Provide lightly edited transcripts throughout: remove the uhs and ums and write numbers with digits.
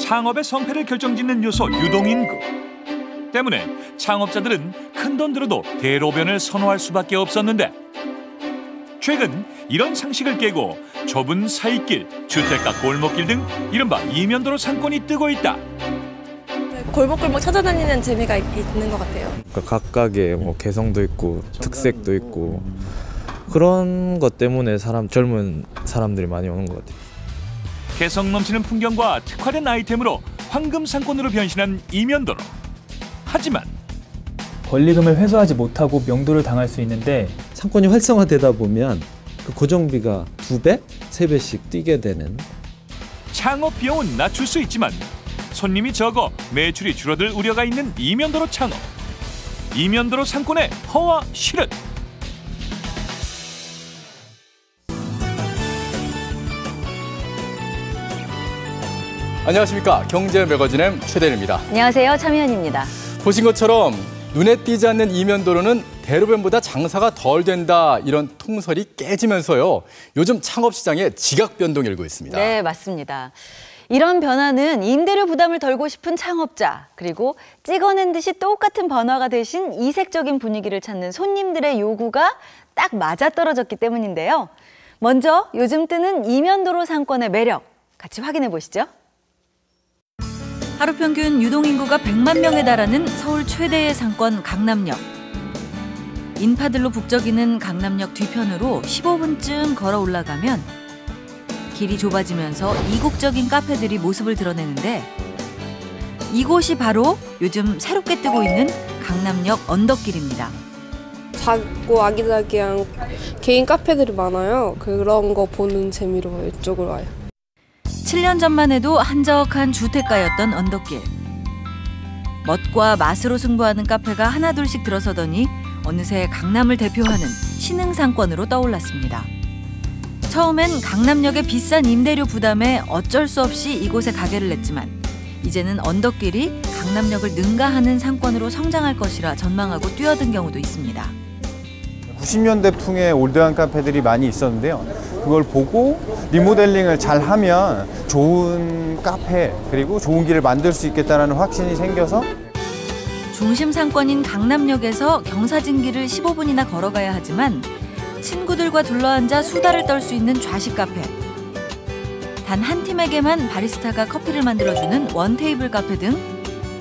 창업의 성패를 결정짓는 요소 유동인구 때문에 창업자들은 큰돈 들어도 대로변을 선호할 수밖에 없었는데 최근 이런 상식을 깨고 좁은 사이길, 주택가 골목길 등 이른바 이면도로 상권이 뜨고 있다. 골목골목 찾아다니는 재미가 있는 것 같아요. 그러니까 각각의 뭐 개성도 있고 특색도 있고 그런 것 때문에 젊은 사람들이 많이 오는 것 같아요. 개성 넘치는 풍경과 특화된 아이템으로 황금 상권으로 변신한 이면도로. 하지만 권리금을 회수하지 못하고 명도를 당할 수 있는데 상권이 활성화되다 보면 그 고정비가 2배, 3배씩 뛰게 되는. 창업 비용은 낮출 수 있지만 손님이 적어 매출이 줄어들 우려가 있는 이면도로 창업. 이면도로 상권의 허와 실은. 안녕하십니까. 경제 매거진의 최대일입니다. 안녕하세요. 차미연입니다. 보신 것처럼 눈에 띄지 않는 이면도로는 대로변보다 장사가 덜 된다, 이런 통설이 깨지면서요. 요즘 창업시장에 지각 변동이 일고 있습니다. 네, 맞습니다. 이런 변화는 임대료 부담을 덜고 싶은 창업자, 그리고 찍어낸 듯이 똑같은 번화가 대신 이색적인 분위기를 찾는 손님들의 요구가 딱 맞아떨어졌기 때문인데요. 먼저 요즘 뜨는 이면도로 상권의 매력, 같이 확인해 보시죠. 하루 평균 유동인구가 100만 명에 달하는 서울 최대의 상권 강남역. 인파들로 북적이는 강남역 뒤편으로 15분쯤 걸어 올라가면 길이 좁아지면서 이국적인 카페들이 모습을 드러내는데 이곳이 바로 요즘 새롭게 뜨고 있는 강남역 언덕길입니다. 작고 아기자기한 개인 카페들이 많아요. 그런 거 보는 재미로 이쪽으로 와요. 7년 전만 해도 한적한 주택가였던 언덕길. 멋과 맛으로 승부하는 카페가 하나둘씩 들어서더니 어느새 강남을 대표하는 신흥상권으로 떠올랐습니다. 처음엔 강남역의 비싼 임대료 부담에 어쩔 수 없이 이곳에 가게를 냈지만 이제는 언덕길이 강남역을 능가하는 상권으로 성장할 것이라 전망하고 뛰어든 경우도 있습니다. 90년대풍의 올드한 카페들이 많이 있었는데요. 그걸 보고 리모델링을 잘 하면 좋은 카페 그리고 좋은 길을 만들 수 있겠다는 확신이 생겨서 중심 상권인 강남역에서 경사진길을 15분이나 걸어가야 하지만 친구들과 둘러앉아 수다를 떨 수 있는 좌식 카페. 단 한 팀에게만 바리스타가 커피를 만들어주는 원테이블 카페 등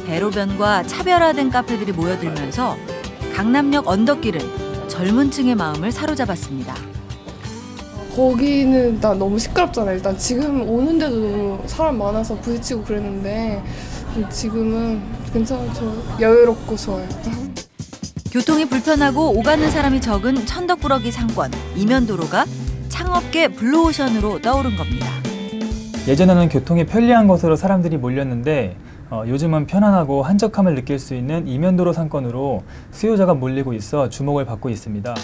대로변과 차별화된 카페들이 모여들면서 강남역 언덕길은 젊은 층의 마음을 사로잡았습니다. 거기는 나 너무 시끄럽잖아요. 일단 지금 오는데도 너무 사람 많아서 부딪히고 그랬는데 지금은 괜찮아서 여유롭고 좋아요. 교통이 불편하고 오가는 사람이 적은 천덕꾸러기 상권 이면도로가 창업계 블루오션으로 떠오른 겁니다. 예전에는 교통이 편리한 곳으로 사람들이 몰렸는데 요즘은 편안하고 한적함을 느낄 수 있는 이면도로 상권으로 수요자가 몰리고 있어 주목을 받고 있습니다.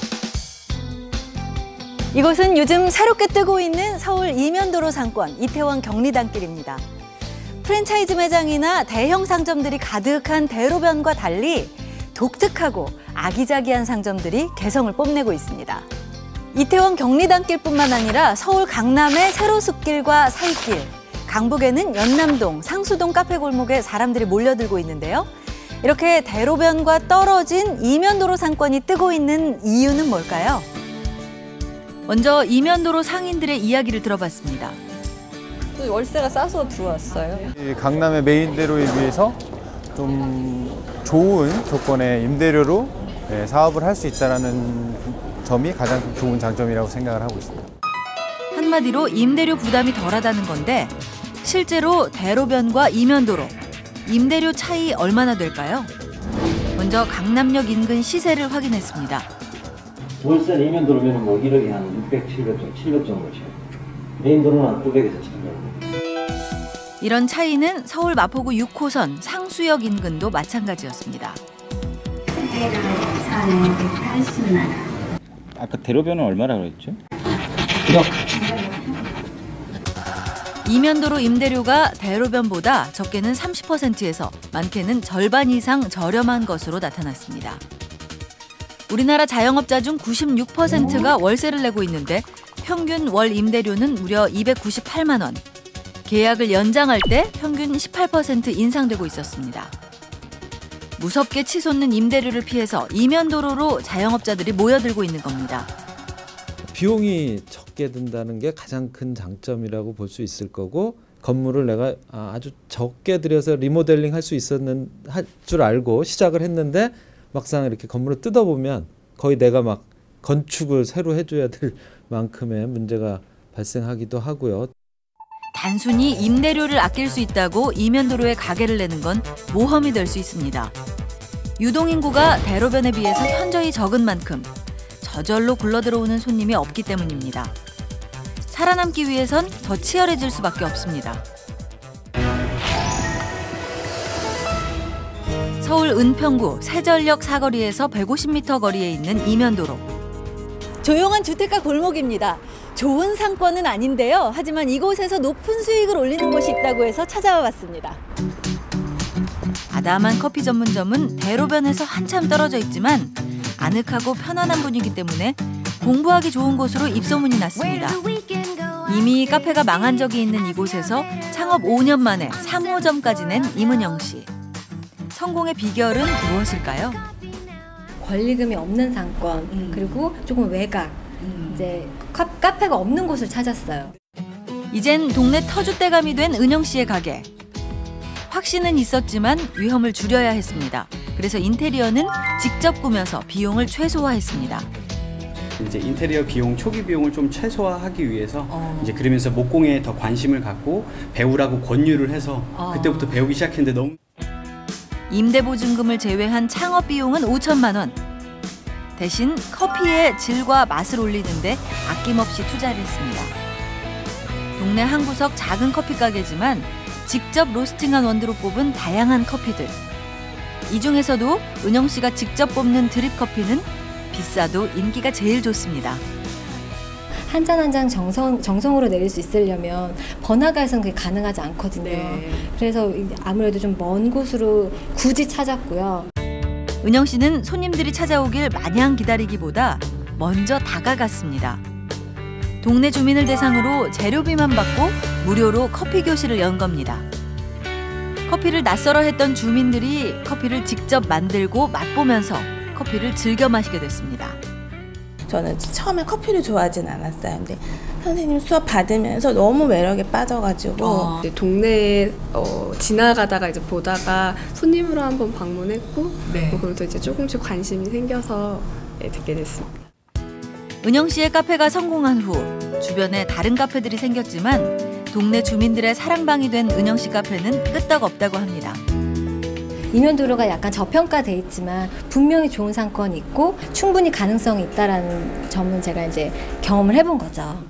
이곳은 요즘 새롭게 뜨고 있는 서울 이면도로 상권 이태원 경리단길입니다. 프랜차이즈 매장이나 대형 상점들이 가득한 대로변과 달리 독특하고 아기자기한 상점들이 개성을 뽐내고 있습니다. 이태원 경리단길뿐만 아니라 서울 강남의 세로숲길과 사이길, 강북에는 연남동, 상수동 카페 골목에 사람들이 몰려들고 있는데요. 이렇게 대로변과 떨어진 이면도로 상권이 뜨고 있는 이유는 뭘까요? 먼저 이면도로 상인들의 이야기를 들어봤습니다. 월세가 싸서 들어왔어요. 강남의 메인대로에 비해서 좀 좋은 조건의 임대료로 사업을 할 수 있다는 점이 가장 좋은 장점이라고 생각을 하고 있습니다. 한마디로 임대료 부담이 덜하다는 건데 실제로 대로변과 이면도로 임대료 차이 얼마나 될까요? 먼저 강남역 인근 시세를 확인했습니다. 월세 이면도로면 뭐 1억에 한 600, 700 정도 쳐요. 메인도로는 한 900에서 1000. 이런 차이는 서울 마포구 6호선 상수역 인근도 마찬가지였습니다. 아까 대로변은 얼마라고 그랬죠? 이면도로 임대료가 대로변보다 적게는 30%에서 많게는 절반 이상 저렴한 것으로 나타났습니다. 우리나라 자영업자 중 96%가 월세를 내고 있는데 평균 월 임대료는 무려 298만 원. 계약을 연장할 때 평균 18% 인상되고 있었습니다. 무섭게 치솟는 임대료를 피해서 이면도로로 자영업자들이 모여들고 있는 겁니다. 비용이 적게 든다는 게 가장 큰 장점이라고 볼 수 있을 거고, 건물을 내가 아주 적게 들여서 리모델링 할 수 있었는 할 줄 알고 시작을 했는데 막상 이렇게 건물을 뜯어보면 거의 내가 막 건축을 새로 해줘야 될 만큼의 문제가 발생하기도 하고요. 단순히 임대료를 아낄 수 있다고 이면도로에 가게를 내는 건 모험이 될 수 있습니다. 유동인구가 대로변에 비해서 현저히 적은 만큼 저절로 굴러들어오는 손님이 없기 때문입니다. 살아남기 위해선 더 치열해질 수밖에 없습니다. 서울 은평구 세전역 사거리에서 150m 거리에 있는 이면도로. 조용한 주택가 골목입니다. 좋은 상권은 아닌데요. 하지만 이곳에서 높은 수익을 올리는 곳이 있다고 해서 찾아와 봤습니다. 아담한 커피 전문점은 대로변에서 한참 떨어져 있지만 아늑하고 편안한 분위기 때문에 공부하기 좋은 곳으로 입소문이 났습니다. 이미 카페가 망한 적이 있는 이곳에서 창업 5년 만에 3호점까지 낸 임은영 씨. 성공의 비결은 무엇일까요? 권리금이 없는 상권, 그리고 조금 외곽, 이제 카페가 없는 곳을 찾았어요. 이젠 동네 터줏대감이 된 은영 씨의 가게. 확신은 있었지만 위험을 줄여야 했습니다. 그래서 인테리어는 직접 꾸며서 비용을 최소화했습니다. 이제 인테리어 비용, 초기 비용을 좀 최소화하기 위해서 이제 그러면서 목공에 더 관심을 갖고 배우라고 권유를 해서 그때부터 배우기 시작했는데 너무 임대보증금을 제외한 창업 비용은 5천만 원. 대신 커피의 질과 맛을 올리는데 아낌없이 투자를 했습니다. 동네 한 구석 작은 커피 가게지만 직접 로스팅한 원두로 뽑은 다양한 커피들. 이 중에서도 은영 씨가 직접 뽑는 드립 커피는 비싸도 인기가 제일 좋습니다. 한 잔 한 잔 정성으로 내릴 수 있으려면 번화가에서는 그게 가능하지 않거든요. 그래서 아무래도 좀 먼 곳으로 굳이 찾았고요. 은영 씨는 손님들이 찾아오길 마냥 기다리기보다 먼저 다가갔습니다. 동네 주민을 대상으로 재료비만 받고 무료로 커피 교실을 연 겁니다. 커피를 낯설어 했던 주민들이 커피를 직접 만들고 맛보면서 커피를 즐겨 마시게 됐습니다. 저는 처음에 커피를 좋아하진 않았어요. 근데 선생님 수업 받으면서 너무 매력에 빠져가지고 동네에 지나가다가 이제 보다가 손님으로 한번 방문했고 그러면서 이제 조금씩 관심이 생겨서 듣게 됐습니다. 은영 씨의 카페가 성공한 후 주변에 다른 카페들이 생겼지만 동네 주민들의 사랑방이 된 은영 씨 카페는 끄떡없다고 합니다. 이면도로가 약간 저평가돼 있지만 분명히 좋은 상권이 있고 충분히 가능성이 있다라는 점은 제가 이제 경험을 해본 거죠.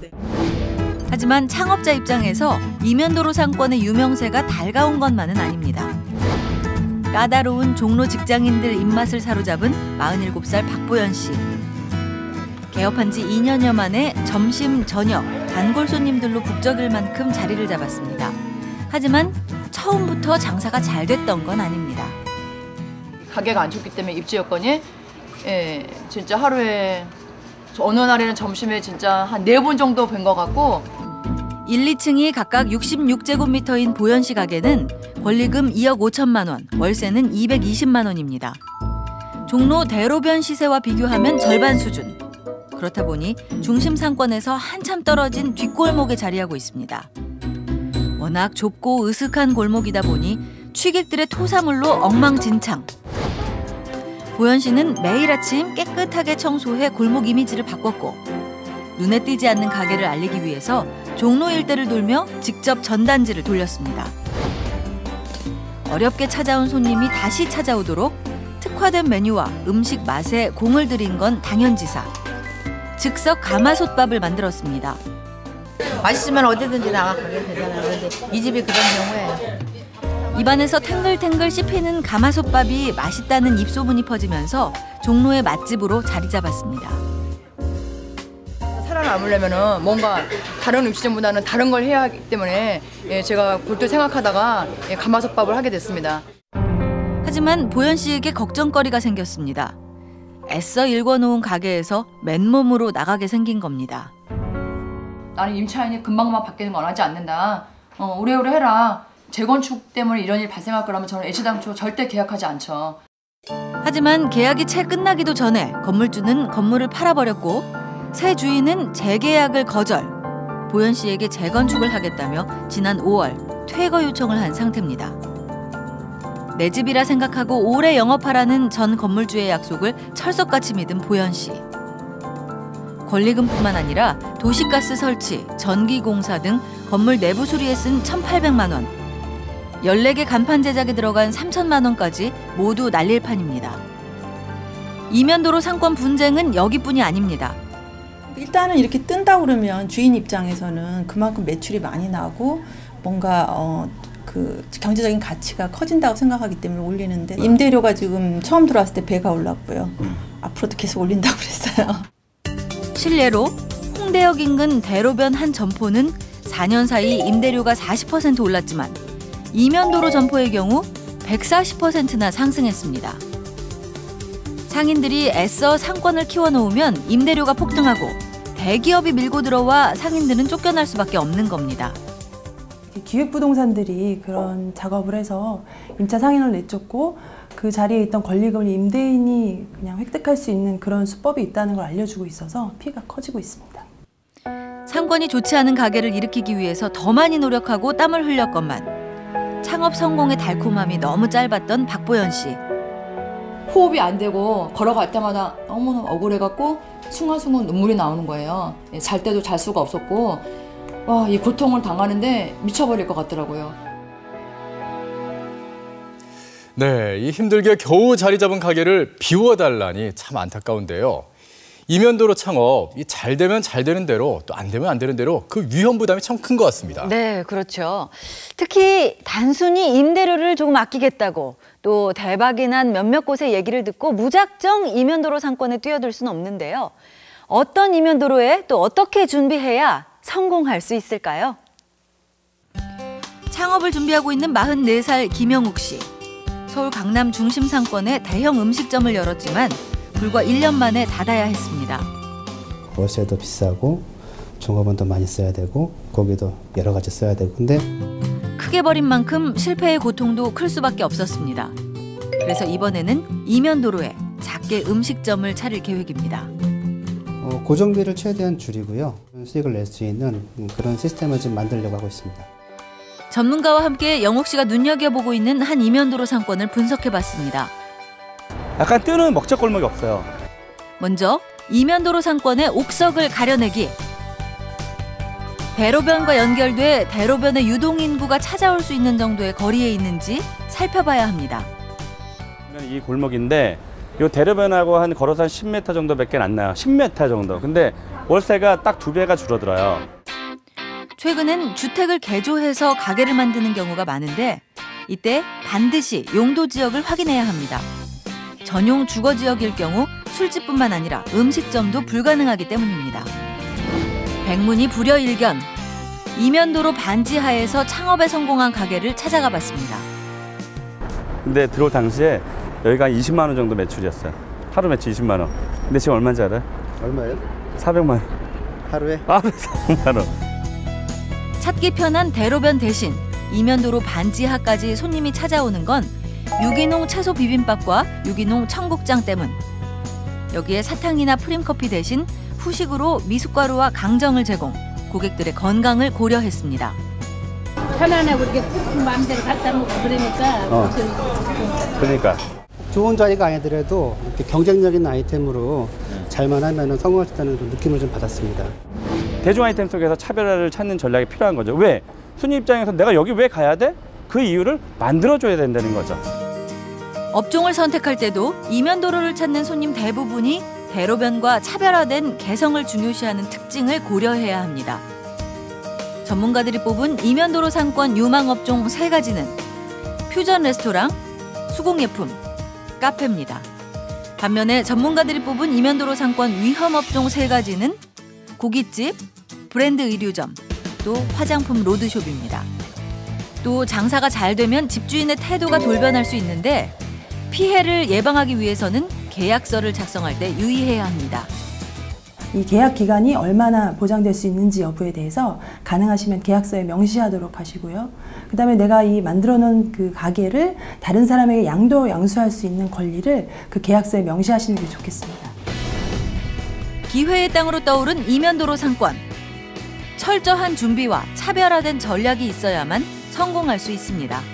하지만 창업자 입장에서 이면도로 상권의 유명세가 달가운 것만은 아닙니다. 까다로운 종로 직장인들 입맛을 사로잡은 47살 박보연 씨. 개업한 지 2년여 만에 점심, 저녁, 단골 손님들로 북적일 만큼 자리를 잡았습니다. 하지만 처음부터 장사가 잘 됐던 건 아닙니다. 가게가 안 좋기 때문에 입주 여건이 진짜 하루에 어느 날에는 점심에 진짜 한 4번 정도 뵌 것 같고 1, 2층이 각각 66제곱미터인 보연 씨 가게는 권리금 2억 5천만 원, 월세는 220만 원입니다. 종로 대로변 시세와 비교하면 절반 수준. 그렇다 보니 중심 상권에서 한참 떨어진 뒷골목에 자리하고 있습니다. 워낙 좁고 으슥한 골목이다 보니 취객들의 토사물로 엉망진창. 보연 씨는 매일 아침 깨끗하게 청소해 골목 이미지를 바꿨고 눈에 띄지 않는 가게를 알리기 위해서 종로 일대를 돌며 직접 전단지를 돌렸습니다. 어렵게 찾아온 손님이 다시 찾아오도록 특화된 메뉴와 음식 맛에 공을 들인 건 당연지사. 즉석 가마솥밥을 만들었습니다. 맛있으면 어디든지 나가게 되잖아요. 그런데 이 집이 그런 경우에 입안에서 탱글탱글 씹히는 가마솥밥이 맛있다는 입소문이 퍼지면서 종로의 맛집으로 자리 잡았습니다. 살아남으려면 뭔가 다른 음식점보다는 다른 걸 해야 하기 때문에 제가 그것도 생각하다가 가마솥밥을 하게 됐습니다. 하지만 보연 씨에게 걱정거리가 생겼습니다. 애써 일궈놓은 가게에서 맨몸으로 나가게 생긴 겁니다. 나는 임차인이 금방금방 바뀌는 건 원하지 않는다. 오래오래 해라. 재건축 때문에 이런 일이 발생할 거라면 저는 애시당초 절대 계약하지 않죠. 하지만 계약이 채 끝나기도 전에 건물주는 건물을 팔아버렸고 새 주인은 재계약을 거절. 보현 씨에게 재건축을 하겠다며 지난 5월 퇴거 요청을 한 상태입니다. 내 집이라 생각하고 오래 영업하라는 전 건물주의 약속을 철석같이 믿은 보현 씨. 권리금뿐만 아니라 도시가스 설치, 전기공사 등 건물 내부 수리에 쓴 1,800만 원, 14개 간판 제작에 들어간 3천만 원까지 모두 날릴 판입니다. 이면도로 상권 분쟁은 여기뿐이 아닙니다. 일단은 이렇게 뜬다 그러면 주인 입장에서는 그만큼 매출이 많이 나고 뭔가 그 경제적인 가치가 커진다고 생각하기 때문에 올리는데 임대료가 지금 처음 들어왔을 때 배가 올랐고요. 앞으로도 계속 올린다고 그랬어요. 실례로 홍대역 인근 대로변 한 점포는 4년 사이 임대료가 40% 올랐지만 이면도로 점포의 경우 140%나 상승했습니다. 상인들이 애써 상권을 키워놓으면 임대료가 폭등하고 대기업이 밀고 들어와 상인들은 쫓겨날 수밖에 없는 겁니다. 기획부동산들이 그런 작업을 해서 임차 상인을 내쫓고 그 자리에 있던 권리금을 임대인이 그냥 획득할 수 있는 그런 수법이 있다는 걸 알려주고 있어서 피해가 커지고 있습니다. 상권이 좋지 않은 가게를 일으키기 위해서 더 많이 노력하고 땀을 흘렸건만 창업 성공의 달콤함이 너무 짧았던 박보현 씨. 호흡이 안 되고 걸어갈 때마다 너무너무 억울해갖고 순간순간 눈물이 나오는 거예요. 잘 때도 잘 수가 없었고 와, 이 고통을 당하는데 미쳐버릴 것 같더라고요. 네, 이 힘들게 겨우 자리 잡은 가게를 비워달라니 참 안타까운데요. 이면도로 창업, 잘 되면 잘 되는 대로 또 안 되면 안 되는 대로 그 위험 부담이 참 큰 것 같습니다. 네, 그렇죠. 특히 단순히 임대료를 조금 아끼겠다고 또 대박이 난 몇몇 곳의 얘기를 듣고 무작정 이면도로 상권에 뛰어들 수는 없는데요. 어떤 이면도로에 또 어떻게 준비해야 성공할 수 있을까요? 창업을 준비하고 있는 44살 김영욱 씨. 서울 강남 중심 상권에 대형 음식점을 열었지만 불과 1년 만에 닫아야 했습니다. 월세도 비싸고 종업원도 많이 써야 되고 거기도 여러 가지 써야 되고 근데 크게 버린 만큼 실패의 고통도 클 수밖에 없었습니다. 그래서 이번에는 이면도로에 작게 음식점을 차릴 계획입니다. 고정비를 최대한 줄이고요. 수익을 낼 수 있는 그런 시스템을 좀 만들려고 하고 있습니다. 전문가와 함께 영옥 씨가 눈여겨보고 있는 한 이면도로 상권을 분석해봤습니다. 약간 뜨는 먹자골목이 없어요. 먼저 이면도로 상권의 옥석을 가려내기. 대로변과 연결돼 대로변의 유동인구가 찾아올 수 있는 정도의 거리에 있는지 살펴봐야 합니다. 이 골목인데 이 대로변하고 한 걸어서 한 10m 정도밖에 안 나요. 10m 정도. 근데 월세가 딱 2배가 줄어들어요. 최근엔 주택을 개조해서 가게를 만드는 경우가 많은데 이때 반드시 용도 지역을 확인해야 합니다. 전용 주거 지역일 경우 술집뿐만 아니라 음식점도 불가능하기 때문입니다. 백문이 불여일견. 이면도로 반지하에서 창업에 성공한 가게를 찾아가 봤습니다. 근데 들어올 당시에 여기가 20만 원 정도 매출이었어요. 하루 매출 20만 원. 근데 지금 얼마인지 알아요? 얼마예요? 400만 원. 하루에? 하루에 400만 원. 찾기 편한 대로변 대신 이면도로 반지하까지 손님이 찾아오는 건 유기농 채소 비빔밥과 유기농 청국장 때문. 여기에 사탕이나 프림커피 대신 후식으로 미숫가루와 강정을 제공, 고객들의 건강을 고려했습니다. 편안하고 이렇게 마음대로 갖다 먹고 그러니까. 그러니까. 좋은 자리가 아니더라도 이렇게 경쟁적인 아이템으로 잘만 하면 성공할 수 있다는 느낌을 좀 받았습니다. 대중 아이템 속에서 차별화를 찾는 전략이 필요한 거죠. 왜? 손님 입장에서 내가 여기 왜 가야 돼? 그 이유를 만들어줘야 된다는 거죠. 업종을 선택할 때도 이면도로를 찾는 손님 대부분이 대로변과 차별화된 개성을 중요시하는 특징을 고려해야 합니다. 전문가들이 뽑은 이면도로 상권 유망업종 3가지는 퓨전 레스토랑, 수공예품, 카페입니다. 반면에 전문가들이 뽑은 이면도로 상권 위험업종 3가지는 고깃집, 브랜드 의류점, 또 화장품 로드숍입니다. 또 장사가 잘 되면 집주인의 태도가 돌변할 수 있는데 피해를 예방하기 위해서는 계약서를 작성할 때 유의해야 합니다. 이 계약 기간이 얼마나 보장될 수 있는지 여부에 대해서 가능하시면 계약서에 명시하도록 하시고요. 그다음에 내가 이 만들어 놓은 그 가게를 다른 사람에게 양도양수할 수 있는 권리를 그 계약서에 명시하시는 게 좋겠습니다. 기회의 땅으로 떠오른 이면도로 상권. 철저한 준비와 차별화된 전략이 있어야만 성공할 수 있습니다.